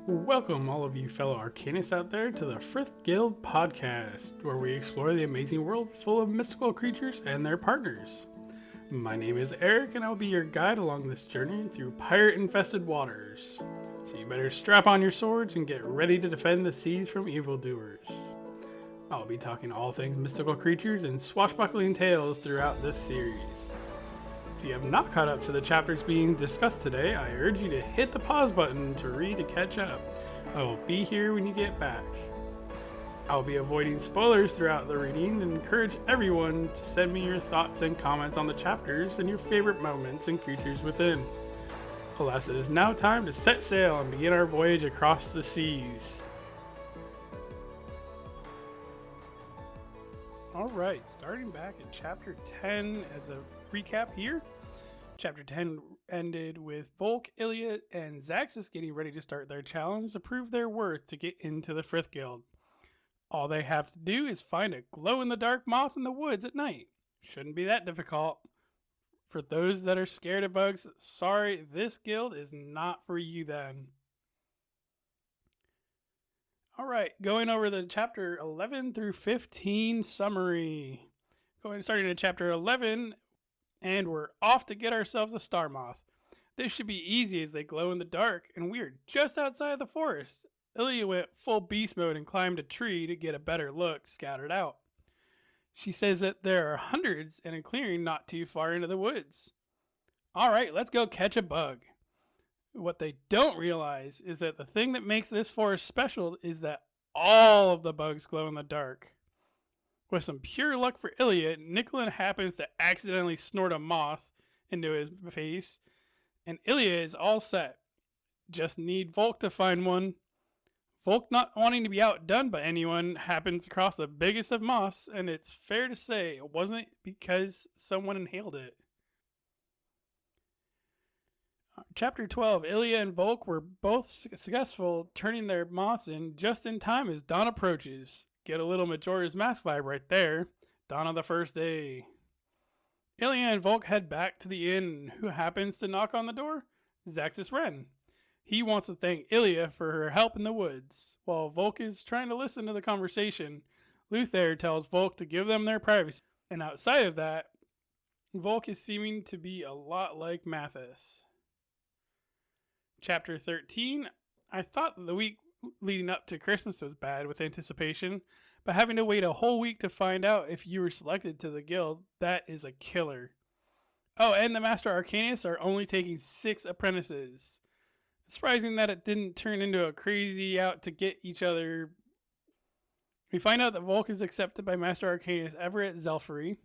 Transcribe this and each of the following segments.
Welcome, all of you fellow Arcanists out there, to the Frith Guild podcast, where we explore the amazing world full of mystical creatures and their partners. My name is Eric, and I'll be your guide along this journey through pirate-infested waters. So you better strap on your swords and get ready to defend the seas from evildoers. I'll be talking all things mystical creatures and swashbuckling tales throughout this series. If you have not caught up to the chapters being discussed today, I urge you to hit the pause button to read to catch up. I will be here when you get back. I'll be avoiding spoilers throughout the reading and encourage everyone to send me your thoughts and comments on the chapters and your favorite moments and creatures within. Alas, it is now time to set sail and begin our voyage across the seas. Alright, starting back in Chapter 10 as a recap here. Chapter 10 ended with Volk, Ilya, and Zaxis getting ready to start their challenge to prove their worth to get into the Frith Guild. All they have to do is find a glow-in-the-dark moth in the woods at night. Shouldn't be that difficult. For those that are scared of bugs, sorry, this guild is not for you then. Alright, going over the chapter 11 through 15 summary. Starting in chapter 11, and we're off to get ourselves a star moth. This should be easy as they glow in the dark, and we are just outside the forest. Ilya went full beast mode and climbed a tree to get a better look, scattered out. She says that there are hundreds in a clearing not too far into the woods. Alright, let's go catch a bug. What they don't realize is that the thing that makes this forest special is that all of the bugs glow in the dark. With some pure luck for Ilya, Nikolin happens to accidentally snort a moth into his face, and Ilya is all set. Just need Volk to find one. Volk, not wanting to be outdone by anyone, happens across the biggest of moths, and it's fair to say it wasn't because someone inhaled it. Chapter 12, Ilya and Volk were both successful turning their moths in just in time as dawn approaches. Get a little Majora's Mask vibe right there. Dawn of the first day. Ilya and Volk head back to the inn. Who happens to knock on the door? Zaxis Wren. He wants to thank Ilya for her help in the woods. While Volk is trying to listen to the conversation, Luthair tells Volk to give them their privacy. And outside of that, Volk is seeming to be a lot like Mathis. Chapter 13. I thought the week leading up to Christmas was bad with anticipation, but having to wait a whole week to find out if you were selected to the guild, that is a killer. Oh, and the Master Arcanists are only taking 6 apprentices. It's surprising that it didn't turn into a crazy out to get each other. We find out that Volk is accepted by Master Arcanist Everett Zelfrey,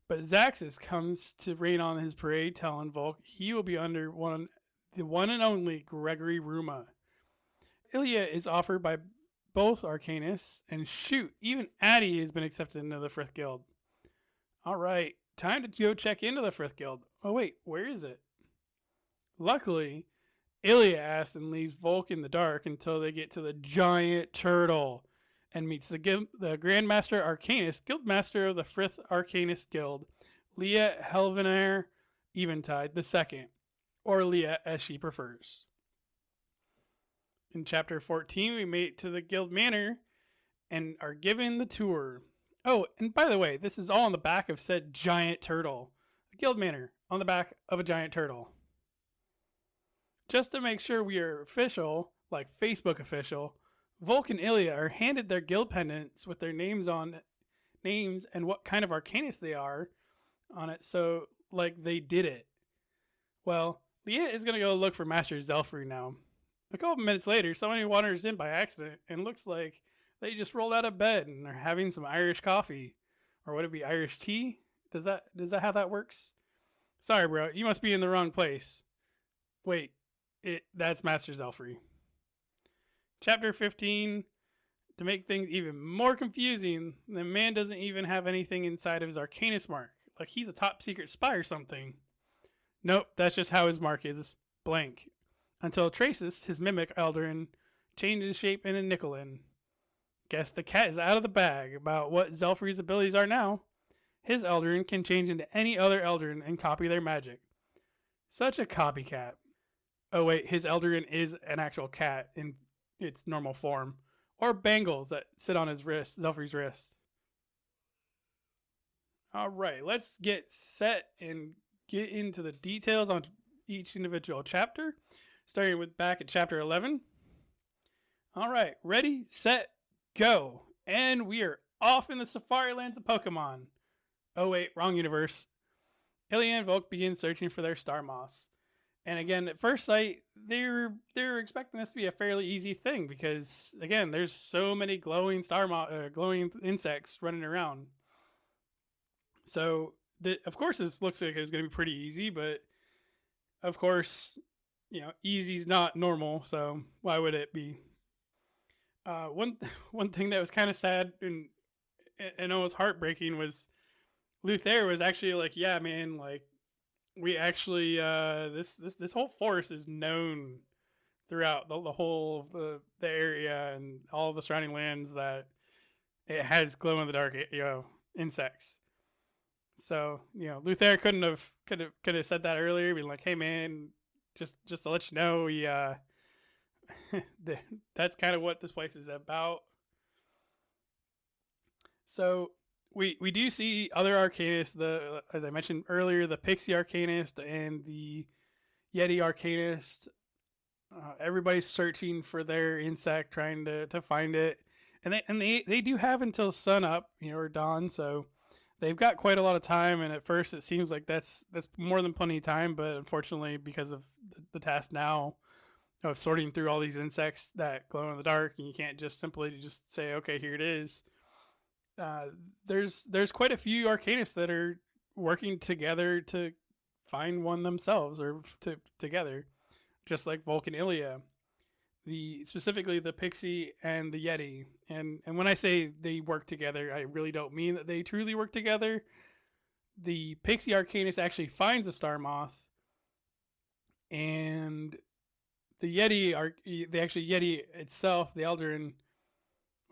but Zaxis comes to rain on his parade, telling Volk he will be under the one and only Gregory Ruma. Ilya is offered by both Arcanists, and shoot, even Addie has been accepted into the Frith Guild. Alright, time to go check into the Frith Guild. Oh wait, where is it? Luckily, Ilya asks and leaves Volk in the dark until they get to the giant turtle and meets the Grandmaster Arcanist, Guildmaster of the Frith Arcanist Guild, Leah Helvenair Eventide II, or Leah as she prefers. In Chapter 14, we made it to the Guild Manor and are given the tour. Oh, and by the way, this is all on the back of said giant turtle. The Guild Manor, on the back of a giant turtle. Just to make sure we are official, like Facebook official, Volk and Ilya are handed their guild pendants with their names and what kind of Arcanist they are on it, so like they did it. Well, Leah is going to go look for Master Zelfrey now. A couple minutes later, somebody wanders in by accident and looks like they just rolled out of bed and are having some Irish coffee. Or would it be Irish tea? Does that how that works? Sorry, bro, you must be in the wrong place. Wait, that's Master Zelfrey. Chapter 15. To make things even more confusing, the man doesn't even have anything inside of his Arcanist mark. Like he's a top secret spy or something. Nope, that's just how his mark is. Blank. Until Tracis, his mimic Eldrin, changes shape into Nikolin. Guess the cat is out of the bag about what Zelfrey's abilities are now. His Eldrin can change into any other Eldrin and copy their magic. Such a copycat. Oh wait, his Eldrin is an actual cat in its normal form, or bangles that sit on his wrist, Zelfrey's wrist. All right, let's get set and get into the details on each individual chapter, starting with back at chapter 11. All right, ready, set, go. And we are off in the Safari Lands of Pokemon. Oh wait, wrong universe. Ilia and Volk begin searching for their star moths. And again, at first sight, they're expecting this to be a fairly easy thing because again, there's so many glowing glowing insects running around. So, of course, this looks like it's going to be pretty easy, but of course, easy's not normal, so why would it be? One thing that was kind of sad and almost heartbreaking was Luthair was actually like, yeah, man, like we actually this whole forest is known throughout the whole of the area and all of the surrounding lands that it has glow in the dark insects. So Luthair could have said that earlier, be like, hey man, just to let you know, that's kind of what this place is about. So we do see other Arcanists, as I mentioned earlier, the Pixie Arcanist and the Yeti Arcanist. Everybody's searching for their insect, trying to find it, and they do have until sun up, or dawn. So they've got quite a lot of time. And at first, it seems like that's more than plenty of time. But unfortunately, because of the task now of sorting through all these insects that glow in the dark, and you can't just simply just say, okay, here it is. There's quite a few Arcanists that are working together to find one themselves, or together, just like Volk and Ilia. Specifically the Pixie and the Yeti. And when I say they work together, I really don't mean that they truly work together. The Pixie Arcanist actually finds a star moth, and the Yeti itself, the Eldarin,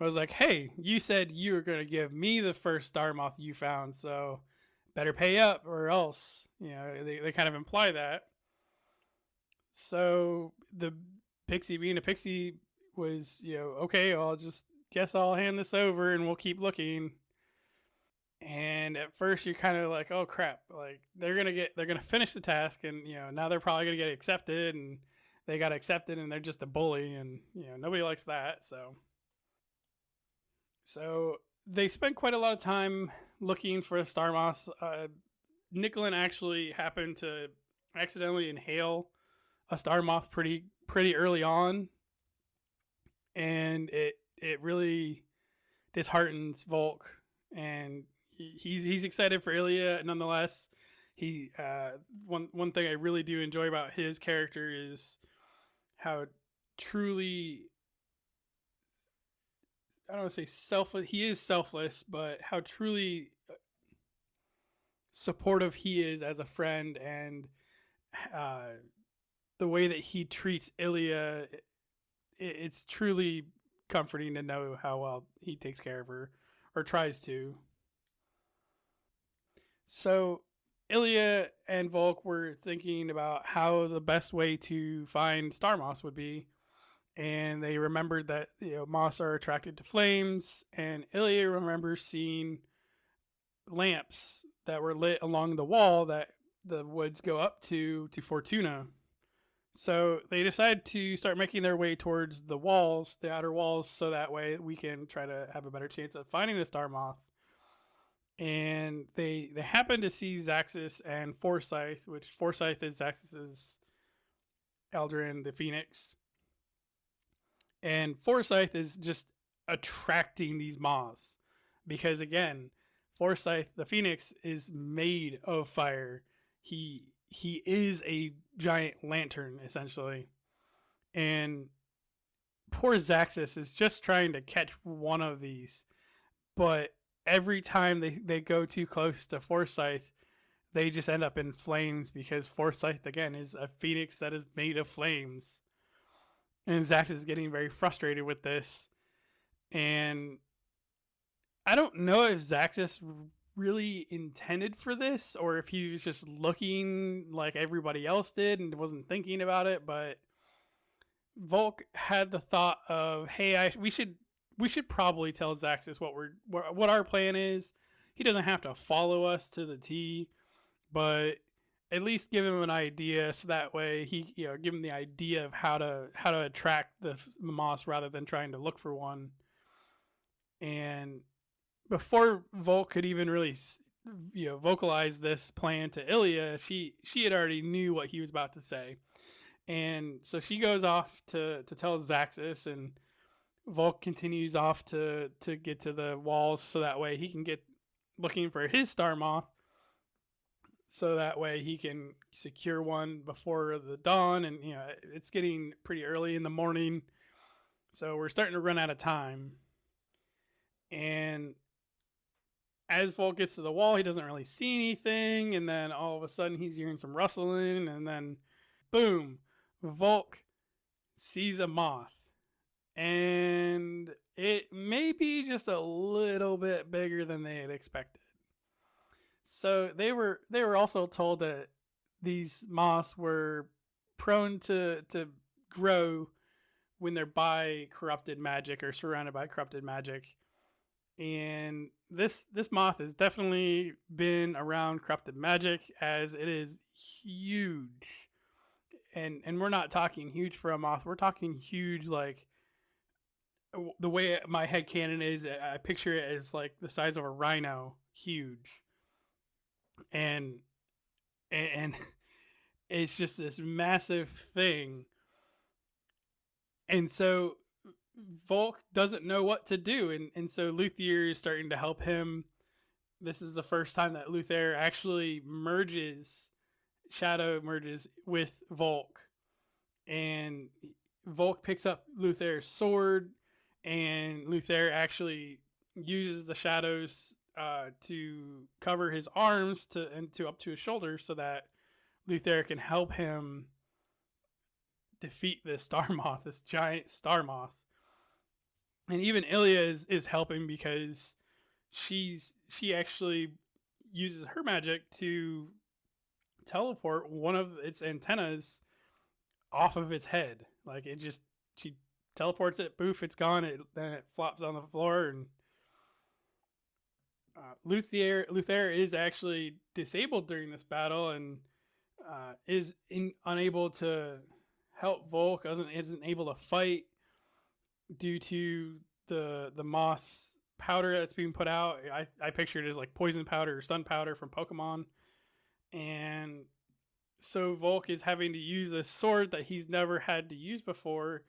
was like, hey, you said you were going to give me the first star moth you found, so better pay up or else. They kind of imply that. So the Pixie, being a Pixie, was, okay, well, I'll just guess I'll hand this over and we'll keep looking. And at first you're kind of like, oh crap, like they're gonna finish the task, and now they're probably gonna get accepted, and they got accepted and they're just a bully, and nobody likes that. So they spent quite a lot of time looking for a star moth. Nicholin actually happened to accidentally inhale a star moth pretty early on, and it really disheartens Volk, and he's excited for Ilia nonetheless. He one thing I really do enjoy about his character is how truly, I don't want to say selfless, he is selfless, but how truly supportive he is as a friend, and the way that he treats Ilia, it's truly comforting to know how well he takes care of her, or tries to. So Ilia and Volk were thinking about how the best way to find star moths would be, and they remembered that moths are attracted to flames, and Ilia remembers seeing lamps that were lit along the wall that the woods go up to Fortuna. So they decide to start making their way towards the walls, the outer walls, so that way we can try to have a better chance of finding the star moth. And they happen to see Zaxus and Forsyth, which Forsyth is Zaxus's Eldarin, the Phoenix. And Forsyth is just attracting these moths because, again, Forsyth, the Phoenix, is made of fire. He is a giant lantern, essentially. And poor Zaxus is just trying to catch one of these. But every time they go too close to Forsyth, they just end up in flames because Forsyth, again, is a Phoenix that is made of flames. And Zaxus is getting very frustrated with this. And I don't know if Zaxus really intended for this, or if he was just looking like everybody else did and wasn't thinking about it, but Volk had the thought of, hey, we should probably tell Zaxxas what our plan is. He doesn't have to follow us to the T, but at least give him an idea, so that way he, give him the idea of how to attract the moths rather than trying to look for one. And before Volk could even really vocalize this plan to Ilya, she had already knew what he was about to say. And so she goes off to tell Zaxxas, and Volk continues off to get to the walls, so that way he can get looking for his star moth, so that way he can secure one before the dawn. And it's getting pretty early in the morning, so we're starting to run out of time. And as Volk gets to the wall, he doesn't really see anything, and then all of a sudden he's hearing some rustling, and then boom, Volk sees a moth, and it may be just a little bit bigger than they had expected. So they were also told that these moths were prone to grow when they're by corrupted magic or surrounded by corrupted magic. And this moth has definitely been around corrupted magic, as it is huge. And we're not talking huge for a moth. We're talking huge, like, the way my headcanon is, I picture it as like the size of a rhino, huge. And it's just this massive thing. And so Volk doesn't know what to do, and so Luthair is starting to help him. This is the first time that Luthair actually shadow merges with Volk, and Volk picks up Luthair's sword, and Luthair actually uses the shadows to cover his arms to up to his shoulders, so that Luthair can help him defeat this star moth, this giant star moth. And even Ilya is helping, because she actually uses her magic to teleport one of its antennas off of its head. Like, she teleports it, poof, it's gone. Then it flops on the floor, and Luthair is actually disabled during this battle, and is unable to help Volk. Isn't able to fight due to the moth's powder that's being put out. I picture it as like poison powder or sun powder from Pokemon. And so Volk is having to use a sword that he's never had to use before,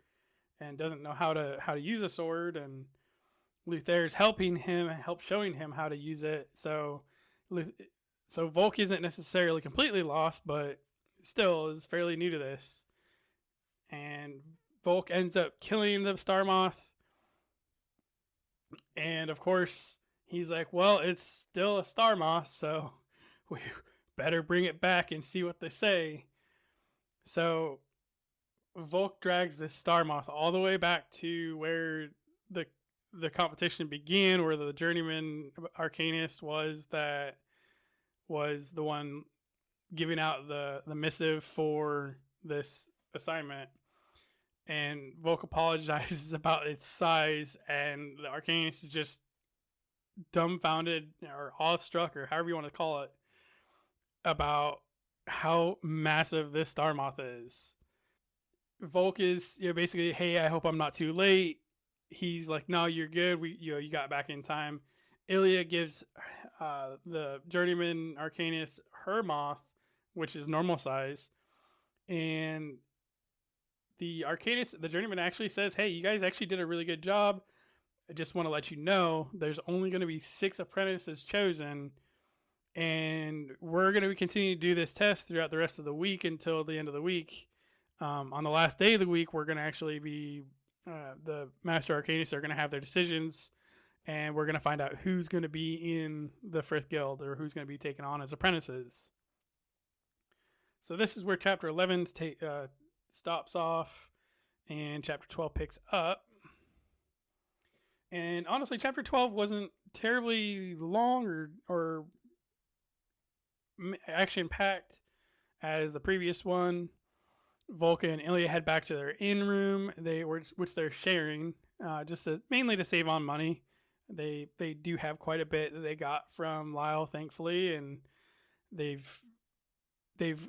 and doesn't know how to use a sword. And Luthair's helping him, showing him how to use it. So Volk isn't necessarily completely lost, but still is fairly new to this. And Volk ends up killing the star moth. And of course, he's like, well, it's still a star moth, so we better bring it back and see what they say. So Volk drags this star moth all the way back to where the competition began, where the journeyman Arcanist was the one giving out the missive for this assignment. And Volk apologizes about its size, and the Arcanist is just dumbfounded or awestruck, or however you want to call it, about how massive this star moth is. Volk is basically, hey, I hope I'm not too late. He's like, no, you're good. You got back in time. Ilya gives the journeyman Arcanist her moth, which is normal size, and the Arcanist, the journeyman, actually says, hey, you guys actually did a really good job. I just want to let you know there's only going to be 6 apprentices chosen, and we're going to continue to do this test throughout the rest of the week until the end of the week. On the last day of the week, we're going to actually be, the Master Arcanists are going to have their decisions, and we're going to find out who's going to be in the Frith Guild, or who's going to be taken on as apprentices. So this is where Chapter 11 stops off, and Chapter 12 picks up. And honestly, Chapter 12 wasn't terribly long or action-packed as the previous one. Volka and Ilya head back to their inn room, which they're sharing, mainly to save on money. They do have quite a bit that they got from Lyle, thankfully, and they've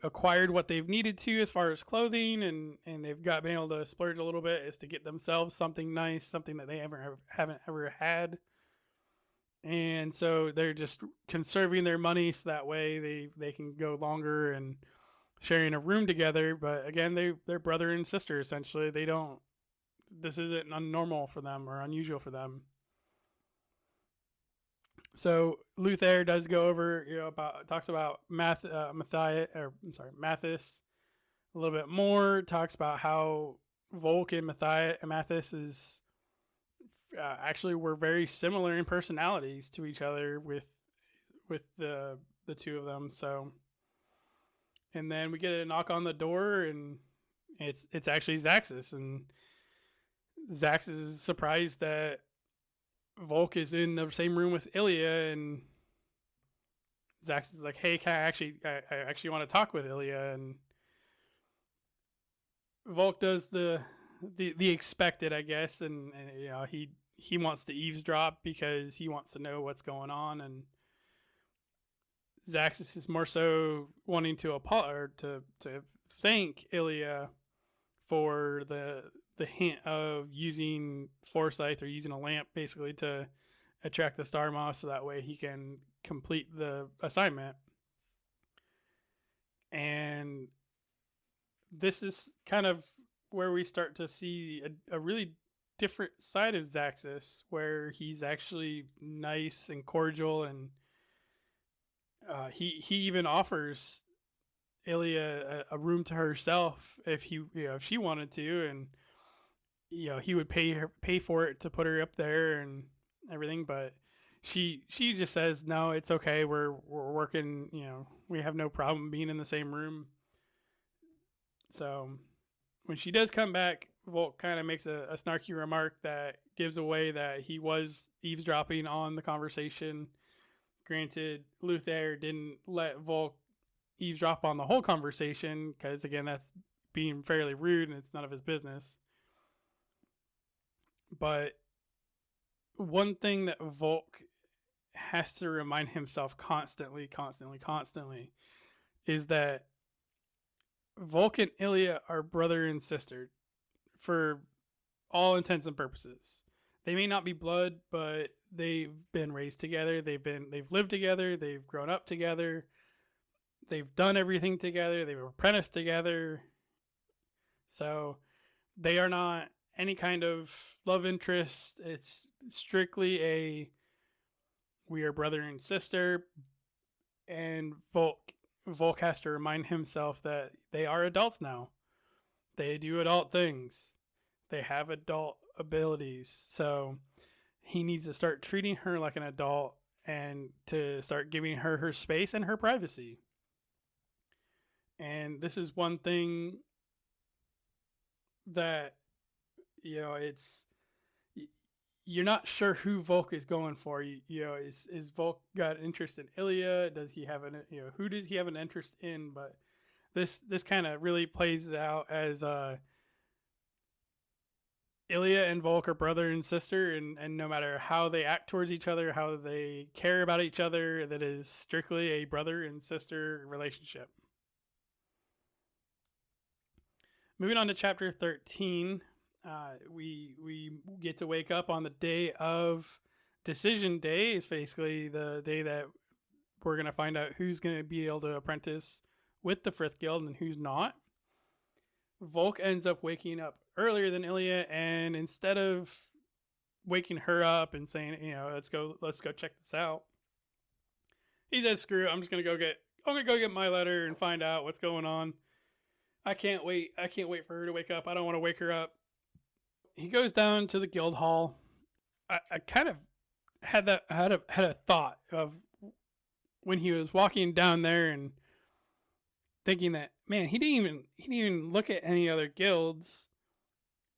acquired what they've needed to as far as clothing, and they've been able to splurge a little bit as to get themselves something nice, something that they haven't ever had. And so they're just conserving their money so that way they can go longer and sharing a room together. But again, they're brother and sister essentially. This isn't unnormal for them or unusual for them. So Luthair does go over, talks about Mathis a little bit more. Talks about how Volk and Mathis is actually were very similar in personalities to each other with the two of them. So, and then we get a knock on the door, and it's actually Zaxxas, and Zaxxas is surprised that Volk is in the same room with Ilya, and Zaxxas is like, "Hey, I actually want to talk with Ilya," and Volk does the expected, I guess, and he wants to eavesdrop because he wants to know what's going on, and Zaxxas is more so wanting to thank Ilya for the hint of using foresight or using a lamp basically to attract the star moth so that way he can complete the assignment. And this is kind of where we start to see a really different side of Zaxxas, where he's actually nice and cordial, and he even offers Ilya a room to herself if she wanted to, and he would pay for it to put her up there and everything, but she just says no, it's okay, we're working, we have no problem being in the same room. So when she does come back, Volk kind of makes a snarky remark that gives away that he was eavesdropping on the conversation. Granted, Luthair didn't let Volk eavesdrop on the whole conversation because, again, that's being fairly rude and it's none of his business. But one thing that Volk has to remind himself constantly is that Volk and Ilya are brother and sister for all intents and purposes. They may not be blood, but they've been raised together. They've lived together. They've grown up together. They've done everything together. They've apprenticed together. So they are not any kind of love interest. It's strictly we are brother and sister. And Volk has to remind himself that they are adults now. They do adult things. They have adult abilities. So he needs to start treating her like an adult and to start giving her her space and her privacy. And this is one thing that, it's, you're not sure who Volk is going for. Is Volk got interest in Ilya? Does he have who does he have an interest in? But this kind of really plays it out as Ilya and Volk are brother and sister, and no matter how they act towards each other, how they care about each other, that is strictly a brother and sister relationship. Moving on to chapter 13, we get to wake up on the day of Decision Day. It's basically the day that we're going to find out who's going to be able to apprentice with the Frith Guild and who's not. Volk ends up waking up earlier than Ilya, and instead of waking her up and saying, let's go check this out, he says, screw it, I'm gonna go get my letter and find out what's going on. I can't wait for her to wake up. I don't want to wake her up. He goes down to the guild hall. I kind of had a thought of when he was walking down there and thinking that, man, he didn't even look at any other guilds.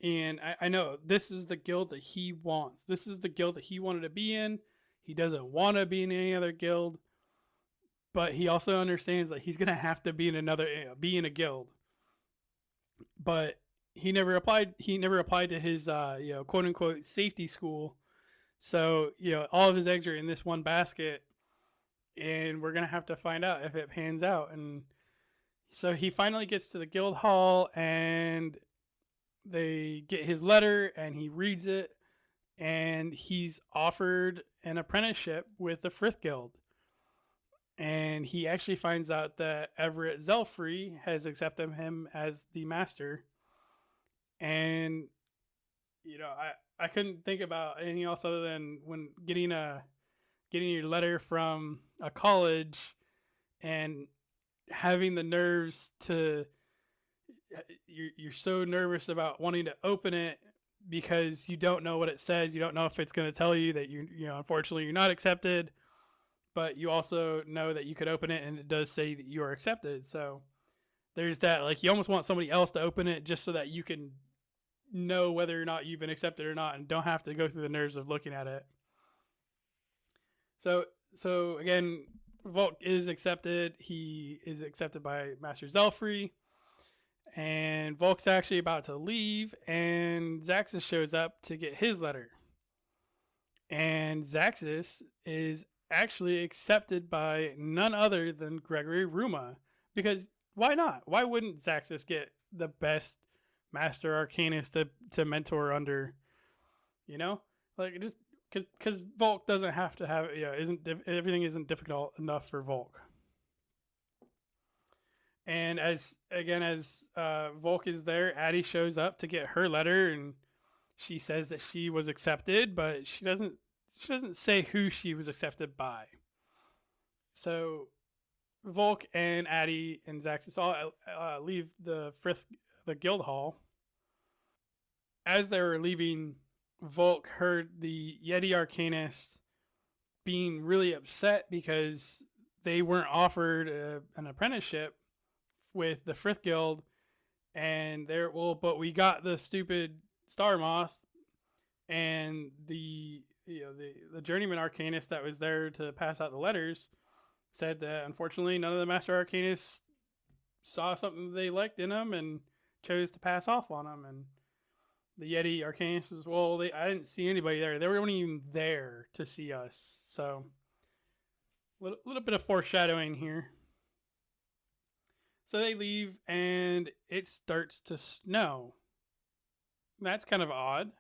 And I know this is the guild that he wants. This is the guild that he wanted to be in. He doesn't want to be in any other guild, but he also understands that he's going to have to be in a guild. but he never applied. He never applied to his quote unquote safety school. So all of his eggs are in this one basket, and we're gonna have to find out if it pans out. And so he finally gets to the guild hall, and they get his letter, and he reads it, and he's offered an apprenticeship with the Frith Guild. And he actually finds out that Everett Zelfrey has accepted him as the master. And I couldn't think about anything else other than when getting your letter from a college and having the nerves to you're so nervous about wanting to open it because you don't know what it says. You don't know if it's going to tell you that unfortunately you're not accepted, but you also know that you could open it and it does say that you are accepted. So there's that, like, you almost want somebody else to open it just so that you can know whether or not you've been accepted or not and don't have to go through the nerves of looking at it. So again, Volk is accepted. He is accepted by Master Zelfrey. And Volk's actually about to leave, and Zaxxas shows up to get his letter. And Zaxxas is actually accepted by none other than Gregory Ruma. Because why not? Why wouldn't Zaxxas get the best Master Arcanist to mentor under? Like, just because Volk doesn't have to have everything isn't difficult enough for Volk. And as Volk is there, Addie shows up to get her letter, and she says that she was accepted, but she doesn't say who she was accepted by. So Volk and Addie and Zaxxas all leave the guild hall. As they were leaving, Volk heard the Yeti Arcanist being really upset because they weren't offered an apprenticeship with the Frith Guild, and but we got the stupid Star Moth, and the journeyman Arcanist that was there to pass out the letters said that unfortunately none of the Master Arcanists saw something they liked in them and chose to pass off on them. And the Yeti Arcanist was, I didn't see anybody there. They weren't even there to see us. So a little bit of foreshadowing here. So they leave, and it starts to snow. That's kind of odd.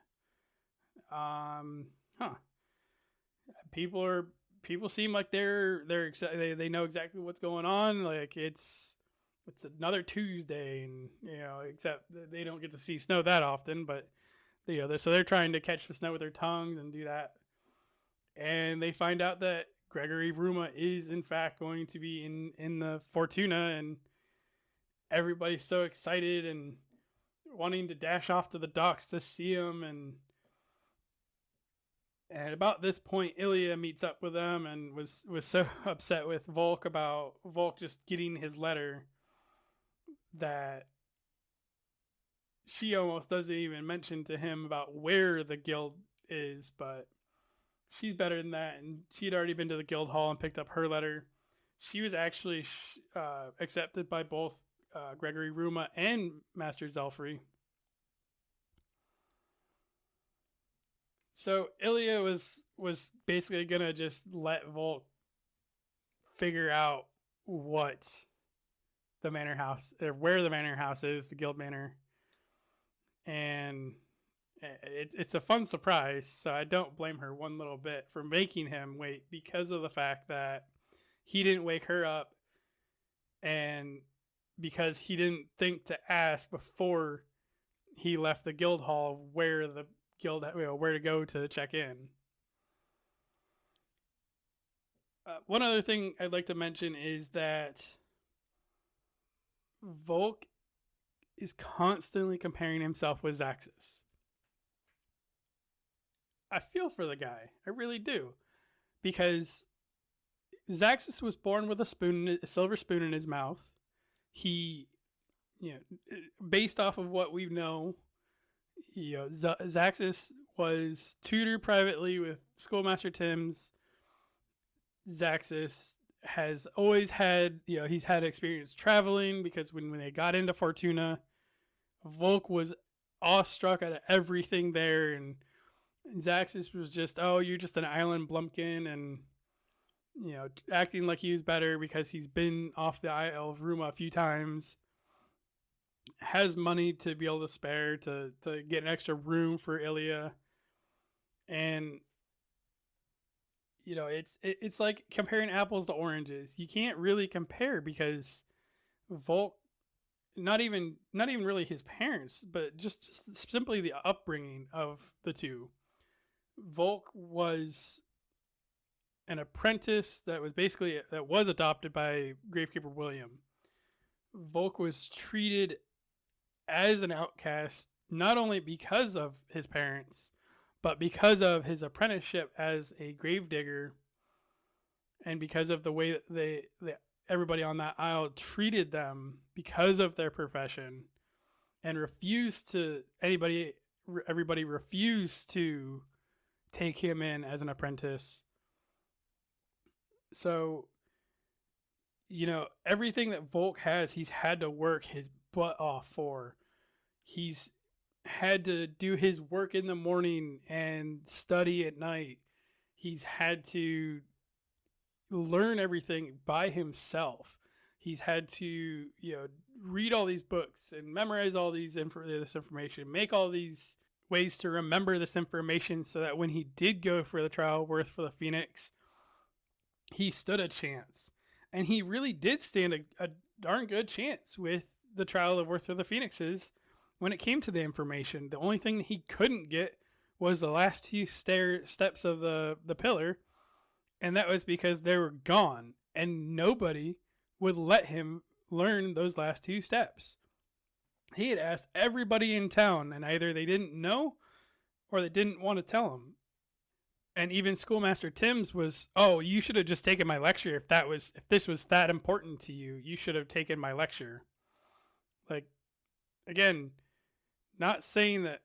People seem like they're they know exactly what's going on. Like it's another Tuesday, and except they don't get to see snow that often. But so they're trying to catch the snow with their tongues and do that. And they find out that Gregory Ruma is in fact going to be in the Fortuna, and everybody's so excited and wanting to dash off to the docks to see him. And about this point, Ilya meets up with them and was so upset with Volk about Volk just getting his letter that she almost doesn't even mention to him about where the guild is. But she's better than that, and she'd already been to the guild hall and picked up her letter. She was actually accepted by both Gregory Ruma and Master Zelfrey. So Ilya was basically gonna just let Volk figure out what the manor house, or where the manor house is, the guild manor, and it's a fun surprise. So I don't blame her one little bit for making him wait, because of the fact that he didn't wake her up, and because he didn't think to ask before he left the guild hall where the guild, where to go to check in. One other thing I'd like to mention is that Volk is constantly comparing himself with Zaxxas. I feel for the guy. I really do. Because Zaxxas was born with a silver spoon in his mouth. He, based off of what we know, Zaxxas was tutored privately with Schoolmaster Timms. Zaxxas has always had, he's had experience traveling, because when they got into Fortuna, Volk was awestruck at everything there, and Zaxxas was just, oh, you're just an island blumpkin, and acting like he was better because he's been off the Isle of Ruma a few times, has money to be able to spare to get an extra room for Ilya, and it's like comparing apples to oranges. You can't really compare because Volk, not even really his parents, but just simply the upbringing of the two. Volk was an apprentice that was adopted by Gravekeeper William. Volk was treated as an outcast, not only because of his parents, but because of his apprenticeship as a gravedigger, and because of the way that everybody on that isle treated them because of their profession, and everybody refused to take him in as an apprentice. So, everything that Volk has, he's had to work his butt off for. He's had to do his work in the morning and study at night. He's had to learn everything by himself. He's had to, read all these books and memorize all this information, make all these ways to remember this information so that when he did go for the trial of worth for the Phoenix, he stood a chance. And he really did stand a darn good chance with the trial of worth for the Phoenixes when it came to the information. The only thing that he couldn't get was the last two steps of the pillar, and that was because they were gone, and nobody would let him learn those last two steps. He had asked everybody in town, and either they didn't know or they didn't want to tell him. And even Schoolmaster Timms was, oh, you should have just taken my lecture if this was that important to you. You should have taken my lecture. Like, again, not saying that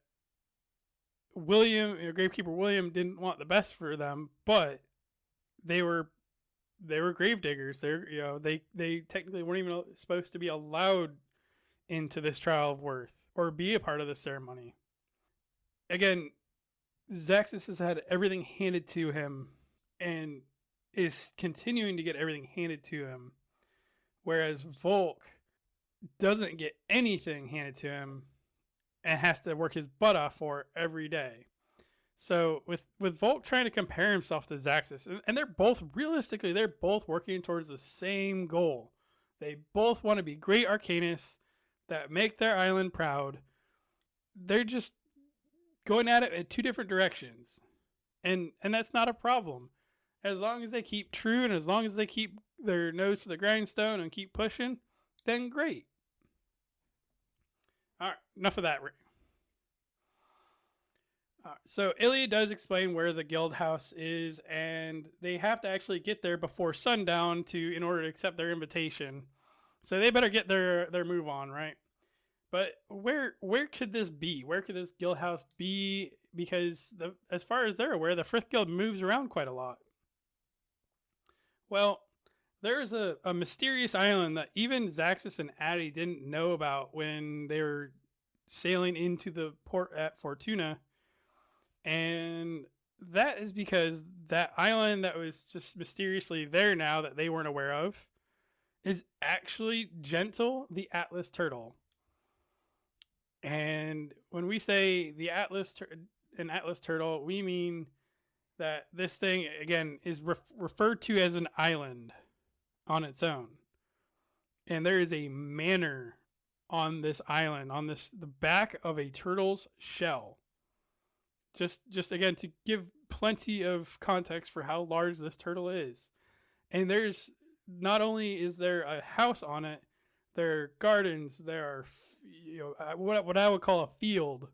Gravekeeper William didn't want the best for them, but they were gravediggers. They technically weren't even supposed to be allowed into this trial of worth or be a part of the ceremony. Again, Zaxxas has had everything handed to him and is continuing to get everything handed to him, whereas Volk doesn't get anything handed to him and has to work his butt off for it every day. So with Volk trying to compare himself to Zaxxas, and they're both working towards the same goal. They both want to be great arcanists that make their island proud. They're just going at it in two different directions. And that's not a problem. As long as they keep true and as long as they keep their nose to the grindstone and keep pushing, then great. All right, enough of that. So Ilya does explain where the guild house is, and they have to actually get there before sundown in order to accept their invitation. So they better get their move on, right? But where could this be? Where could this guild house be? Because as far as they're aware, the Frith Guild moves around quite a lot. Well, there's a mysterious island that even Zaxxas and Addy didn't know about when they were sailing into the port at Fortuna. And that is because that island that was just mysteriously there now that they weren't aware of is actually Gentle, the Atlas turtle. And when we say the Atlas turtle, we mean that this thing, again, is referred to as an island on its own. And there is a manor on this island, on the back of a turtle's shell. Just again, to give plenty of context for how large this turtle is. And there's, not only is there a house on it, there are gardens, there are, what I would call a field.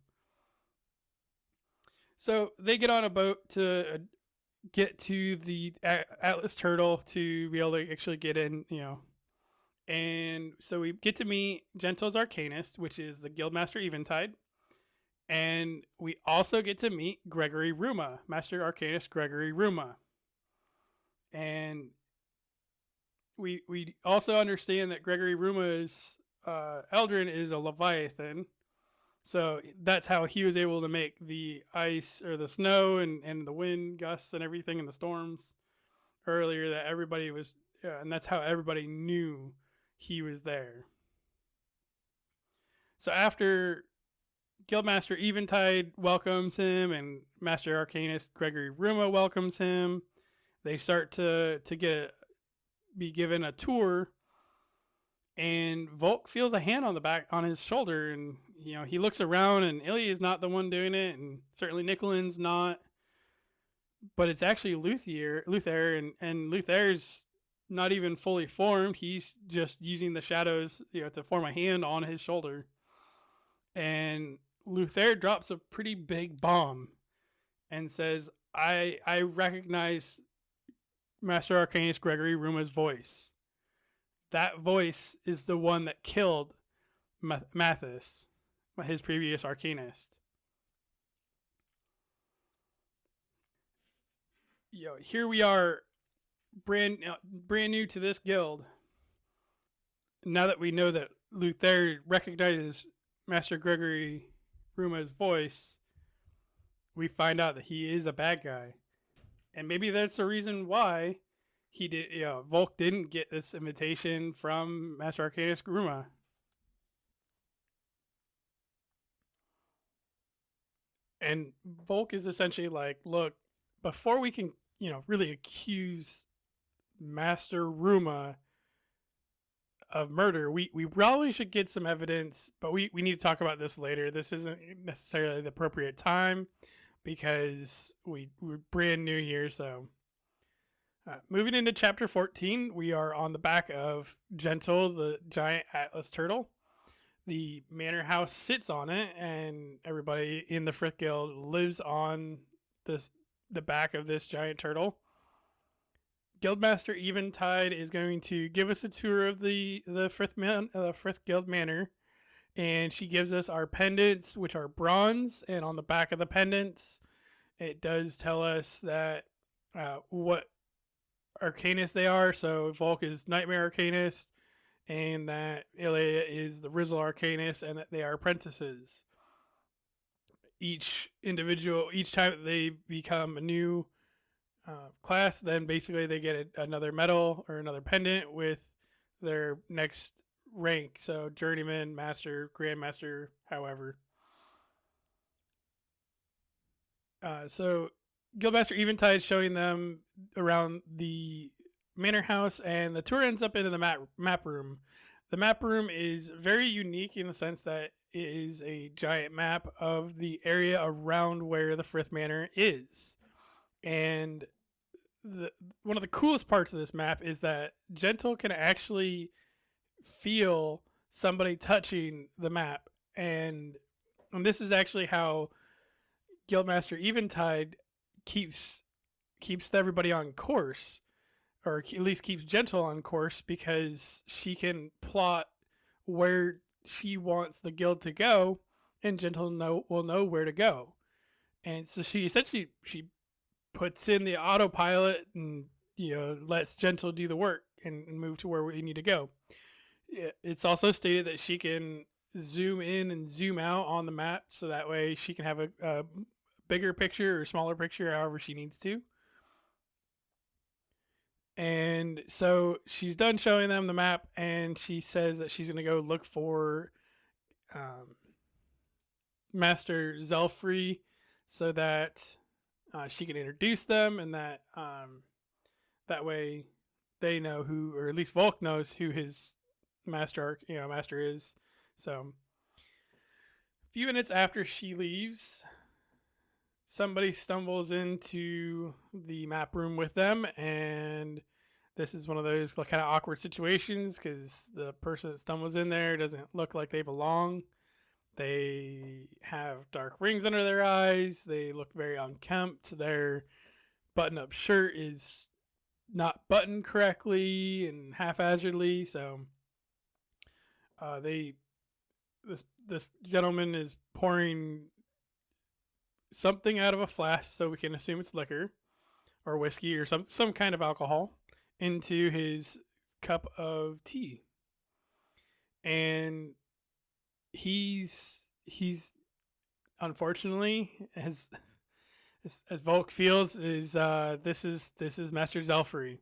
So they get on a boat to get to the Atlas turtle to be able to actually get in, And so we get to meet Gentle's Arcanist, which is the Guildmaster Eventide. And we also get to meet Gregory Ruma, Master Arcanist Gregory Ruma. And we also understand that Gregory Ruma's Eldrin is a Leviathan, So that's how he was able to make the ice or the snow and the wind gusts and everything and the storms earlier that everybody was, and that's how everybody knew he was there. So after Guildmaster Eventide welcomes him and Master Arcanist Gregory Ruma welcomes him, they start to be given a tour, and Volk feels a hand on the back on his shoulder, and he looks around, and Illy is not the one doing it, and certainly Nicolin's not, but it's actually Luthair, and Luthair's not even fully formed. He's just using the shadows, to form a hand on his shoulder, and Luthair drops a pretty big bomb and says, I recognize Master Arcanist Gregory Ruma's voice. That voice is the one that killed Mathis, his previous Arcanist. Here we are, brand new to this guild. Now that we know that Luthair recognizes Master Gregory Ruma's voice, we find out that he is a bad guy. And maybe that's the reason why Volk didn't get this invitation from Master Arcanist Ruma. And Volk is essentially like, look, before we can, really accuse Master Ruma of murder, we probably should get some evidence, but we need to talk about this later. This isn't necessarily the appropriate time because we're brand new here. So moving into chapter 14, we are on the back of Gentle, the giant Atlas turtle. The manor house sits on it, and everybody in the Frith Guild lives on the back of this giant turtle. Guildmaster Eventide is going to give us a tour of the Frith Guild Manor, and she gives us our pendants, which are bronze, and on the back of the pendants, it does tell us that what Arcanist they are. So Volk is Knightmare Arcanist, and that Ilya is the Rizzle Arcanist, and that they are apprentices. Each time they become a new class, then basically they get another medal or another pendant with their next rank. So journeyman, master, grandmaster, however. So Guildmaster Eventide showing them around the manor house, and the tour ends up into the map room. The map room is very unique in the sense that it is a giant map of the area around where the Frith Manor is. And one of the coolest parts of this map is that Gentle can actually feel somebody touching the map, and this is actually how Guildmaster Eventide keeps everybody on course, or at least keeps Gentle on course, because she can plot where she wants the guild to go, and Gentle will know where to go. And so she essentially puts in the autopilot and lets Gentle do the work and move to where we need to go. It's also stated that she can zoom in and zoom out on the map, so that way she can have a bigger picture or smaller picture, however she needs to. And so she's done showing them the map, and she says that she's going to go look for Master Zelfrey, so that she can introduce them, and that that way they know who, or at least Volk knows who his master is. So a few minutes after she leaves, somebody stumbles into the map room with them, and this is one of those kind of awkward situations because the person that stumbles in there doesn't look like they belong. They have dark rings under their eyes. They look very unkempt. Their button-up shirt is not buttoned correctly and haphazardly. So this gentleman is pouring something out of a flask, so we can assume it's liquor or whiskey or some kind of alcohol, into his cup of tea. And he's he's unfortunately, as Volk feels, is this is Master Zelfrey,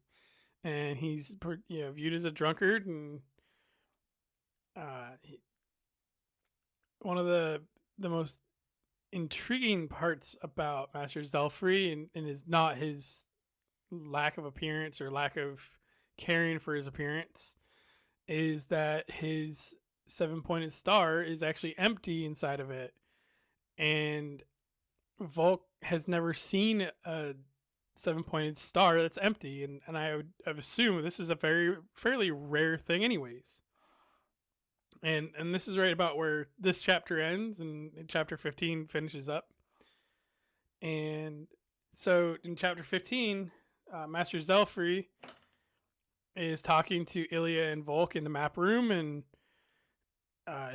and he's viewed as a drunkard, and he, one of the most intriguing parts about Master Zelfrey and is not his lack of appearance or lack of caring for his appearance, is that his 7-pointed star is actually empty inside of it, and Volk has never seen a 7-pointed star that's empty, and I would assume this is a fairly rare thing, anyways. And this is right about where this chapter ends, and chapter 15 finishes up. And so in chapter 15, Master Zelfrey is talking to Ilya and Volk in the map room, and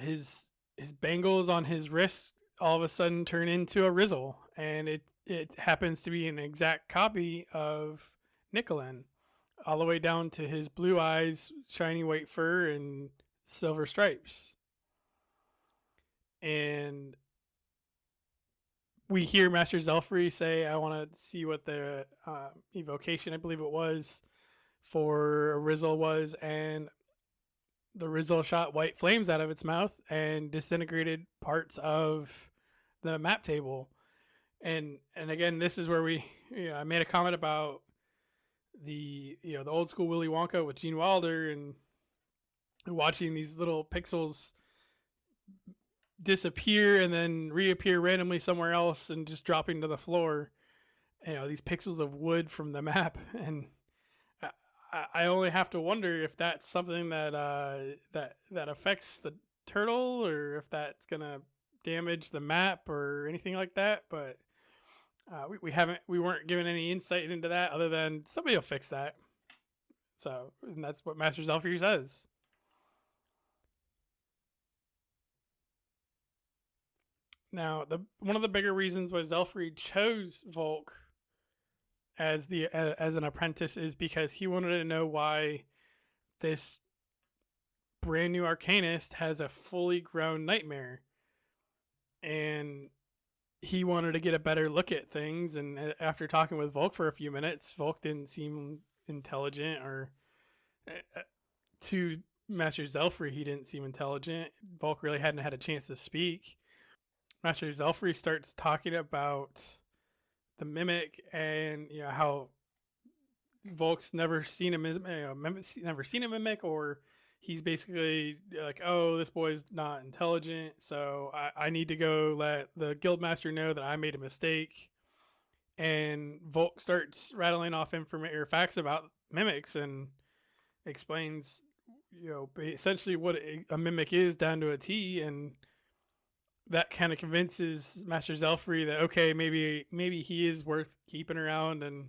his bangles on his wrist all of a sudden turn into a Rizzle, and it happens to be an exact copy of Nicolin, all the way down to his blue eyes, shiny white fur, and silver stripes. And we hear Master Zelfrey say, I want to see what the evocation, I believe it was, for a Rizzle was, and the Rizzle shot white flames out of its mouth and disintegrated parts of the map table. And again, this is where I made a comment about the old school Willy Wonka with Gene Wilder, and watching these little pixels disappear and then reappear randomly somewhere else and just dropping to the floor. These pixels of wood from the map, and I only have to wonder if that's something that affects the turtle, or if that's gonna damage the map or anything like that. But we weren't given any insight into that other than somebody will fix that. So, and that's what Master Zelfrey says. Now, one of the bigger reasons why Zelfrey chose Volk as an apprentice is because he wanted to know why this brand new Arcanist has a fully grown Knightmare, and he wanted to get a better look at things. And after talking with Volk for a few minutes, Volk didn't seem intelligent, or to Master Zelfrey, he didn't seem intelligent. Volk really hadn't had a chance to speak. Master Zelfrey starts talking about the mimic, and how Volk's never seen a mimic, or he's basically like, oh, this boy's not intelligent, so I need to go let the guildmaster know that I made a mistake. And Volk starts rattling off facts about mimics, and explains essentially what a mimic is down to a T. And that kind of convinces Master Zelfrey that, okay, maybe he is worth keeping around. And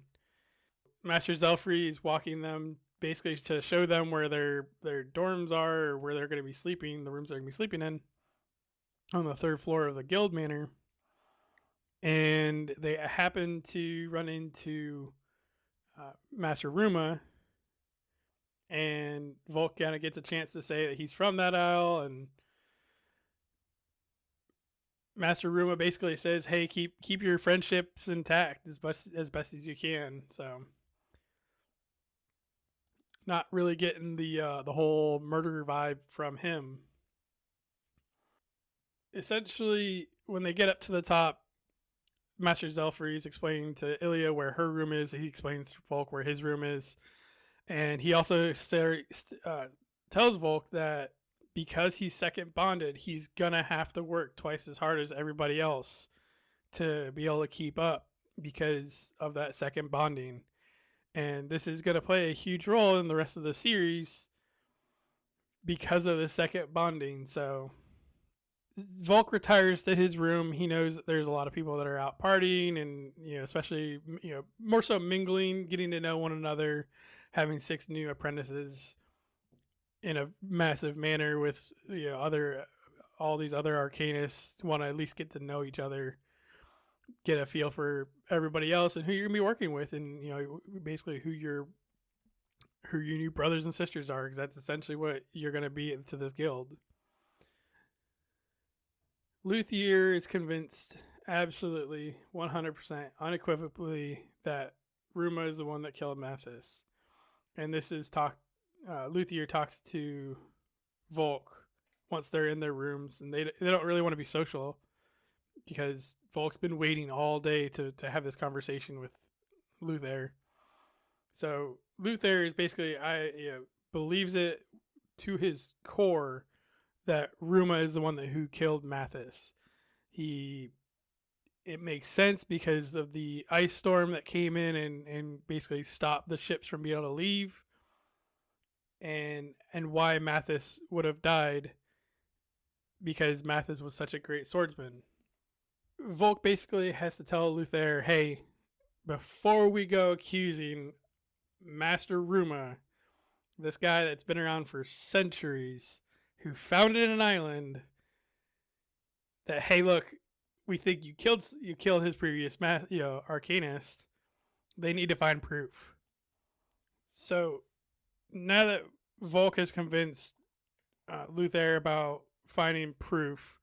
Master Zelfrey is walking them basically to show them where their dorms are, or where they're going to be sleeping, the rooms they're going to be sleeping in, on the 3rd floor of the guild manor. And they happen to run into Master Ruma, and Volk kind of gets a chance to say that he's from that isle, and Master Ruma basically says, hey, keep your friendships intact as best as you can. So, not really getting the whole murder vibe from him. Essentially, when they get up to the top, Master Zelfrey is explaining to Ilya where her room is. He explains to Volk where his room is. And he also tells Volk that because he's second bonded, he's going to have to work twice as hard as everybody else to be able to keep up because of that second bonding. And this is going to play a huge role in the rest of the series because of the second bonding. So Volk retires to his room. He knows that there's a lot of people that are out partying, and especially more so mingling, getting to know one another, having 6 new apprentices in a massive manner with all these other Arcanists. Want to at least get to know each other, get a feel for everybody else and who you're gonna be working with, and basically who your new brothers and sisters are, because that's essentially what you're gonna be to this guild. Luthair is convinced, absolutely, 100%, unequivocally, that Ruma is the one that killed Mathis. And this is Luthair talks to Volk once they're in their rooms, and they don't really want to be social because Volk's been waiting all day to have this conversation with Luthair. So Luthair is basically believes it to his core that Ruma is the one who killed Mathis. It makes sense because of the ice storm that came in and basically stopped the ships from being able to leave, and why Mathis would have died, because Mathis was such a great swordsman. Volk basically has to tell Luthair, hey, before we go accusing Master Ruma, this guy that's been around for centuries, who founded an island, that, hey, look, we think you killed his previous Arcanist. They need to find proof. So now that Volk has convinced Luthair about finding proof,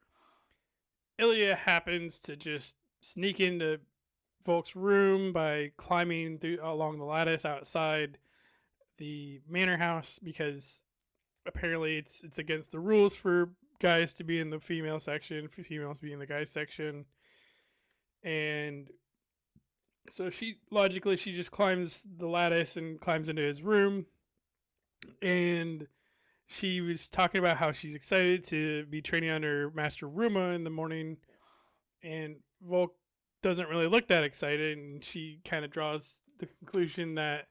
Ilya happens to just sneak into Volk's room by climbing along the lattice outside the manor house, because apparently it's against the rules for guys to be in the female section, females to be in the guys section. And so she just climbs the lattice and climbs into his room. And she was talking about how she's excited to be training under Master Ruma in the morning. And Volk doesn't really look that excited. And she kind of draws the conclusion that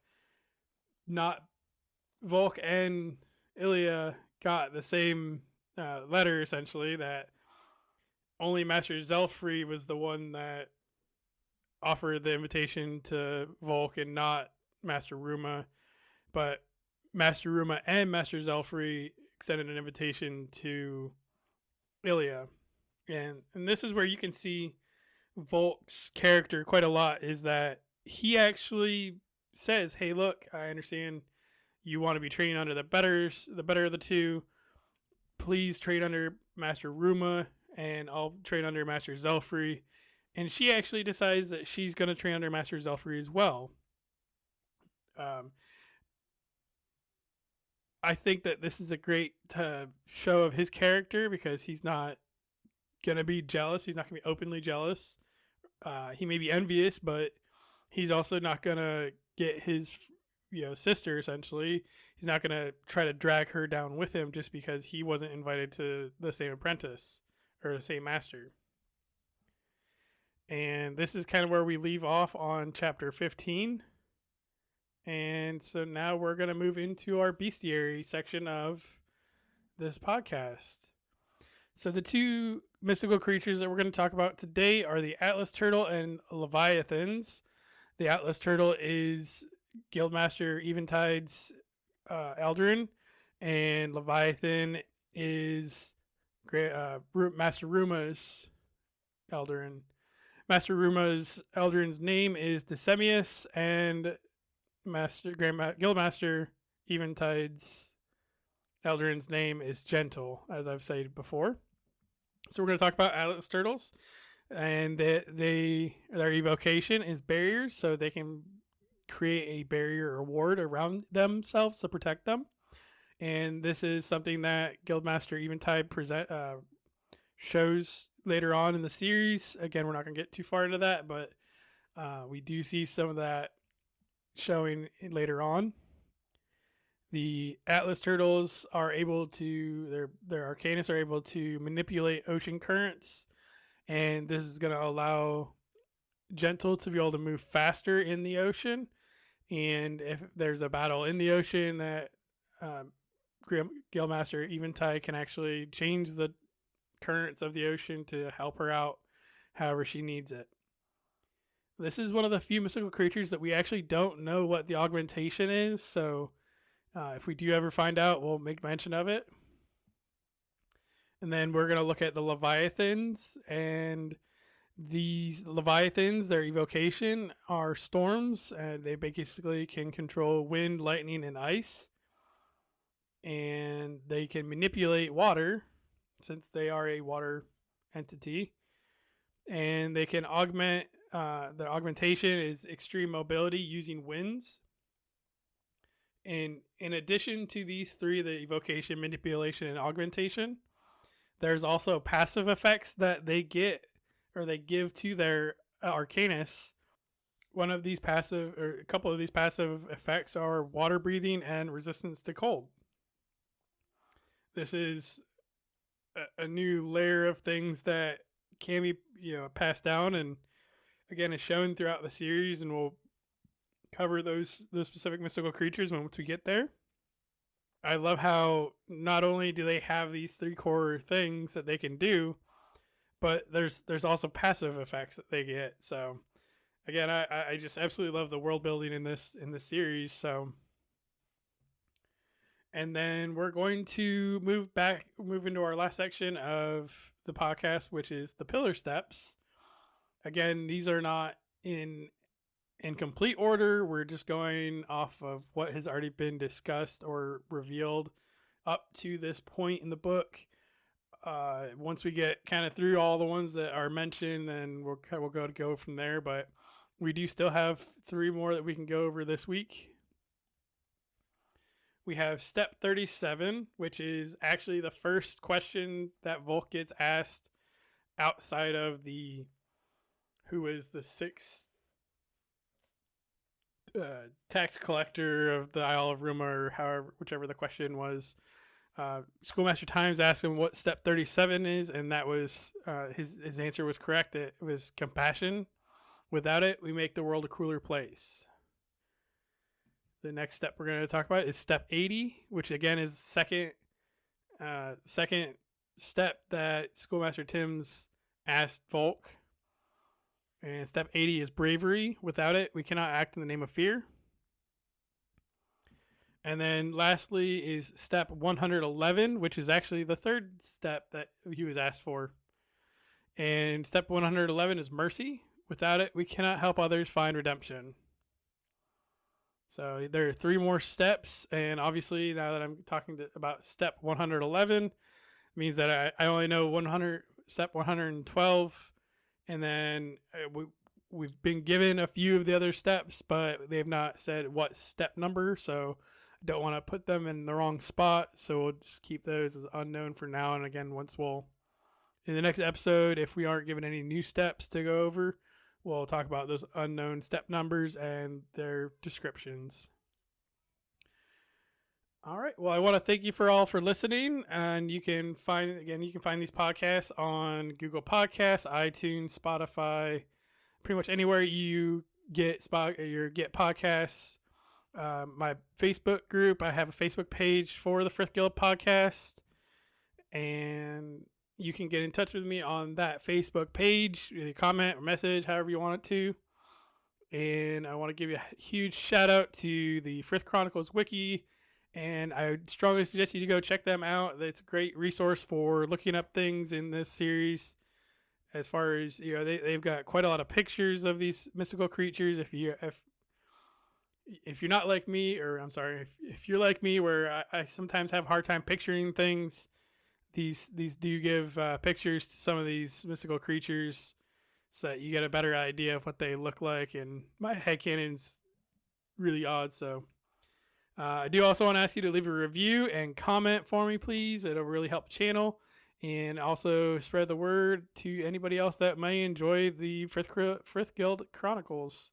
not Volk and Ilya got the same letter, essentially, that only Master Zelfrey was the one that offered the invitation to Volk and not Master Ruma. But Master Ruma and Master Zelfrey extended an invitation to Ilya. And this is where you can see Volk's character quite a lot, is that he actually says, hey, look, I understand you want to be trained under the better of the two. Please train under Master Ruma, and I'll train under Master Zelfrey. And she actually decides that she's going to train under Master Zelfrey as well. I think that this is a great show of his character, because he's not going to be jealous. He's not going to be openly jealous. He may be envious, but he's also not going to get his sister, essentially. He's not going to try to drag her down with him just because he wasn't invited to the same apprentice or the same master. And this is kind of where we leave off on chapter 15. And so now we're going to move into our bestiary section of this podcast. So the two mystical creatures that we're going to talk about today are the Atlas Turtle and Leviathans. The Atlas Turtle is Guildmaster Eventide's Eldrin, and Leviathan is Master Ruma's Eldrin. Master Ruma's Eldrin's name is Decemius, and Guildmaster Eventide's Eldrin's name is Gentle, as I've said before. So we're going to talk about Atlas Turtles, and their evocation is barriers, so they can create a barrier or ward around themselves to protect them. And this is something that Guildmaster Eventide shows later on in the series. Again, we're not going to get too far into that, but we do see some of that showing later on. The Atlas Turtles are able to, their Arcanists are able to manipulate ocean currents, and this is going to allow Gentle to be able to move faster in the ocean. And if there's a battle in the ocean, that Guildmaster Eventide can actually change the currents of the ocean to help her out however she needs it. This is one of the few mystical creatures that we actually don't know what the augmentation is, so if we do ever find out, we'll make mention of it. And then we're going to look at the Leviathans, and these Leviathans, their evocation are storms, and they basically can control wind, lightning, and ice. And they can manipulate water, since they are a water entity, and they can augment. Their augmentation is extreme mobility using winds. And in addition to these three, the evocation, manipulation, and augmentation, there's also passive effects that they get or they give to their Arcanist. One of these passive, or a couple of these passive effects are water breathing and resistance to cold. This is a new layer of things that can be, passed down, and again, is shown throughout the series, and we'll cover those specific mystical creatures once we get there. I love how not only do they have these three core things that they can do, but there's also passive effects that they get. So again, I just absolutely love the world building in this series. So, and then we're going to move into our last section of the podcast, which is the pillar steps. Again, these are not in complete order. We're just going off of what has already been discussed or revealed up to this point in the book. Once we get kind of through all the ones that are mentioned, then we'll go from there. But we do still have 3 more that we can go over this week. We have step 37, which is actually the first question that Volk gets asked outside of who is the 6th tax collector of the Isle of Rumor, or whichever the question was. Schoolmaster Times asked him what step 37 is, and that was his answer was correct. It was compassion. Without it, we make the world a crueler place. The next step we're going to talk about is step 80, which again is second step that Schoolmaster Timms asked Volk. And step 80 is bravery. Without it, we cannot act in the name of fear. And then lastly is step 111, which is actually the third step that he was asked for. And step 111 is mercy. Without it, we cannot help others find redemption. So there are 3 more steps. And obviously, now that I'm talking about step 111, means that I only know step 112. And then we've been given a few of the other steps, but they've not said what step number. So I don't want to put them in the wrong spot. So we'll just keep those as unknown for now. And again, in the next episode, if we aren't given any new steps to go over, we'll talk about those unknown step numbers and their descriptions. All right. Well, I want to thank you for listening, and you can find these podcasts on Google Podcasts, iTunes, Spotify, pretty much anywhere you get podcasts. My Facebook group, I have a Facebook page for the Frith Guild podcast, and you can get in touch with me on that Facebook page, either comment or message, however you want it to. And I want to give you a huge shout out to the Frith Chronicles wiki. And I would strongly suggest you to go check them out. It's a great resource for looking up things in this series. As far as, they've got quite a lot of pictures of these mystical creatures. If you're not like me, or I'm sorry, if you're like me, where I sometimes have a hard time picturing things, these do give pictures to some of these mystical creatures, so that you get a better idea of what they look like. And my headcanon's really odd, so. I do also want to ask you to leave a review and comment for me, please. It'll really help the channel, and also spread the word to anybody else that may enjoy the Frith Guild Chronicles.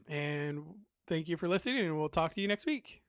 And thank you for listening, and we'll talk to you next week.